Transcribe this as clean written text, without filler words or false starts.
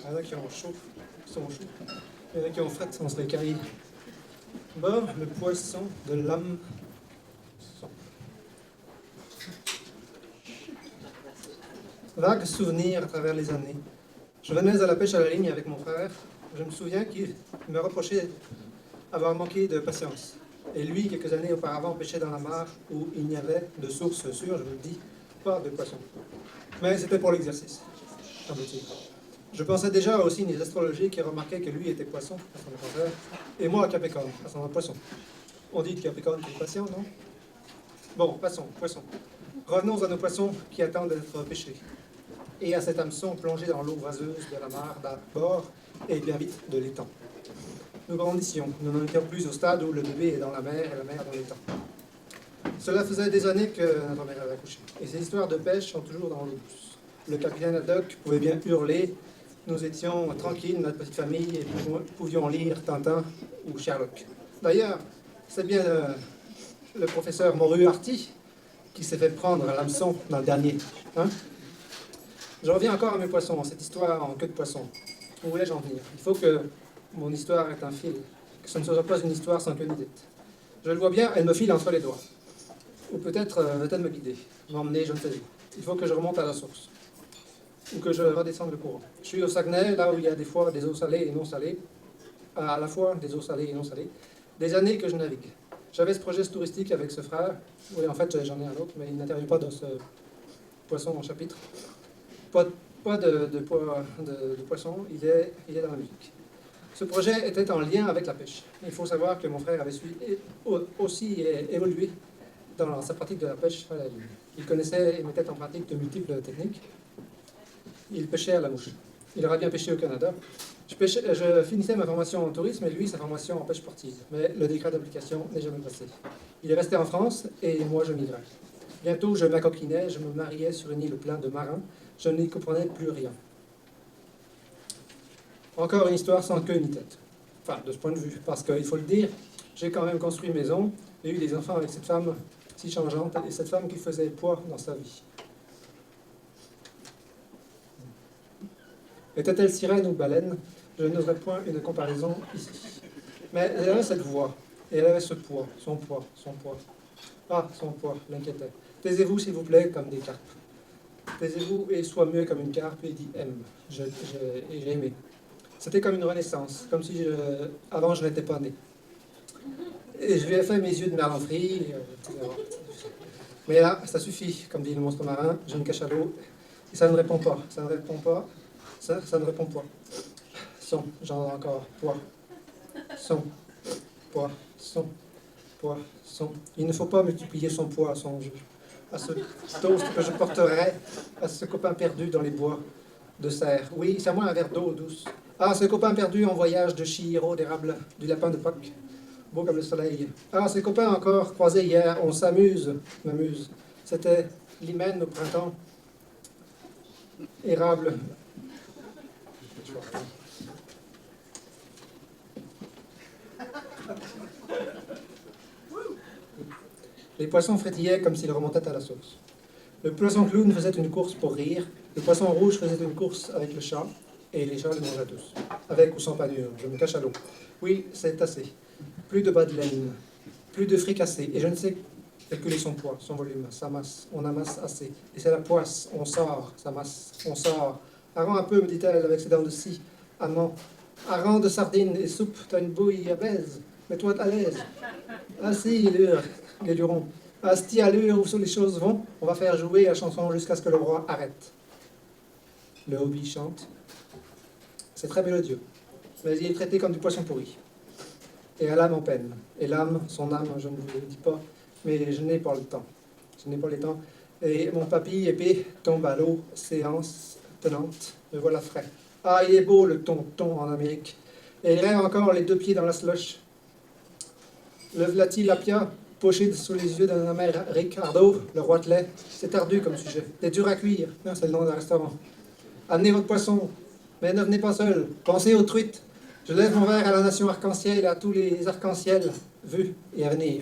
Il y en a qui ont chaud, qui sont chauds. Il y en a qui ont fret, on se les caille. Bon, le poisson de l'âme. Vague souvenir à travers les années. Je venais à la pêche à la ligne avec mon frère. Je me souviens qu'il me reprochait avoir manqué de patience. Et lui, quelques années auparavant, pêchait dans la mare où il n'y avait de source sûre, je vous le dis, pas de poissons. Mais c'était pour l'exercice, semble-t-il. Je pensais déjà aux signes astrologiques qui remarquaient que lui était poisson, à son contraire, et moi Capricorne, à son poisson. On dit de Capricorne qu'il est patient, non? Bon, passons, poisson. Revenons à nos poissons qui attendent d'être pêchés. Et à cet hameçon plongé dans l'eau vaseuse de la mare d'abord et bien vite de l'étang. Nous grandissions, nous n'en étions plus au stade où le bébé est dans la mer et la mer dans l'étang. Cela faisait des années que notre mère avait accouché. Et ces histoires de pêche sont toujours dans l'eau douce. Le capitaine Haddock pouvait bien hurler. Nous étions tranquilles, notre petite famille, et pouvions lire Tintin ou Sherlock. D'ailleurs, c'est bien le professeur Moriarty qui s'est fait prendre à l'hameçon dans le dernier. Hein? Je reviens encore à mes poissons, cette histoire en queue de poisson. Où voulais-je en venir? Il faut que mon histoire ait un fil, que ce ne soit pas une histoire sans queue ni tête. Je le vois bien, elle me file entre les doigts. Ou peut-être veut-elle me guider, m'emmener je ne sais où. Il faut que je remonte à la source. Ou que je redescende le courant. Je suis au Saguenay, là où il y a des fois des eaux salées et non salées, à la fois des eaux salées et non salées, des années que je navigue. J'avais ce projet touristique avec ce frère, oui en fait j'en ai un autre, mais il n'intervient pas dans ce poisson en chapitre. Pas de poisson, il est dans la musique. Ce projet était en lien avec la pêche. Il faut savoir que mon frère avait aussi évolué dans sa pratique de la pêche à la ligne. Il connaissait et mettait en pratique de multiples techniques. Il pêchait à la mouche. Il aurait bien pêché au Canada. Je finissais ma formation en tourisme et lui sa formation en pêche sportive. Mais le décret d'application n'est jamais passé. Il est resté en France et moi je migrais. Bientôt je m'acoquinais, je me mariais sur une île pleine de marins. Je n'y comprenais plus rien. Encore une histoire sans queue ni tête. Enfin, de ce point de vue, parce qu'il faut le dire, j'ai quand même construit une maison et eu des enfants avec cette femme si changeante et cette femme qui faisait poids dans sa vie. Était-elle sirène ou baleine? Je n'oserais point une comparaison ici. Mais elle avait cette voix, et elle avait ce poids, son poids, son poids. Ah, son poids, l'inquiétait. Taisez-vous, s'il vous plaît, comme des carpes. Taisez-vous et sois mieux comme une carpe, et dit aime. J'ai aimé. C'était comme une renaissance, comme si avant je n'étais pas né. Et je lui ai fait mes yeux de merlanterie, etc. Mais là, ça suffit, comme dit le monstre marin, je me cache à l'eau, et ça ne répond pas, ça ne répond pas, ça ne répond pas. Son, j'en ai encore, poids, son, poids, son, poids, son. Il ne faut pas multiplier son poids à son jeu. À ce toast que je porterai, à ce copain perdu dans les bois de serre. Oui, c'est à moi un verre d'eau douce. Ah, ce copain perdu en voyage de Chihiro, d'érable, du lapin de Pâques, beau comme le soleil. Ah, ces copains encore croisés hier, on s'amuse, m'amuse. C'était l'hymen au printemps, érable. Les poissons frétillaient comme s'ils remontaient à la source. Le poisson clown faisait une course pour rire, le poisson rouge faisait une course avec le chat, et les chats les mangeaient tous. Avec ou sans panure, je me cache à l'eau. Oui, c'est assez. Plus de bas de laine, plus de fricassé, et je ne sais calculer son poids, son volume, sa masse. On amasse assez. Et c'est la poisse, on sort, sa masse, on sort. Arrends un peu, me dit-elle avec ses dents de scie. Amant. Arrends de sardines et soupe, t'as une bouille à baise. Mets-toi à l'aise. Ah si, les lurons. Asti à l'heure où les choses vont, on va faire jouer la chanson jusqu'à ce que le roi arrête. Le hobby chante. C'est très mélodieux, mais il est traité comme du poisson pourri. Et à l'âme en peine. Et l'âme, son âme, je ne vous le dis pas, mais je n'ai pas le temps. Je n'ai pas le temps. Et mon papy épais tombe à l'eau, séance tenante, me voilà frais. Ah, il est beau le thon en Amérique. Et il rêve encore les deux pieds dans la slush. Le Vlati Lapia, poché sous les yeux d'un amer Ricardo, le roi de lait, c'est ardu comme sujet. C'est dur à cuire, non, c'est le nom d'un restaurant. Amenez votre poisson, mais ne venez pas seul, pensez aux truites. Je lève mon verre à la nation arc-en-ciel et à tous les arcs-en-ciel vus et à venir.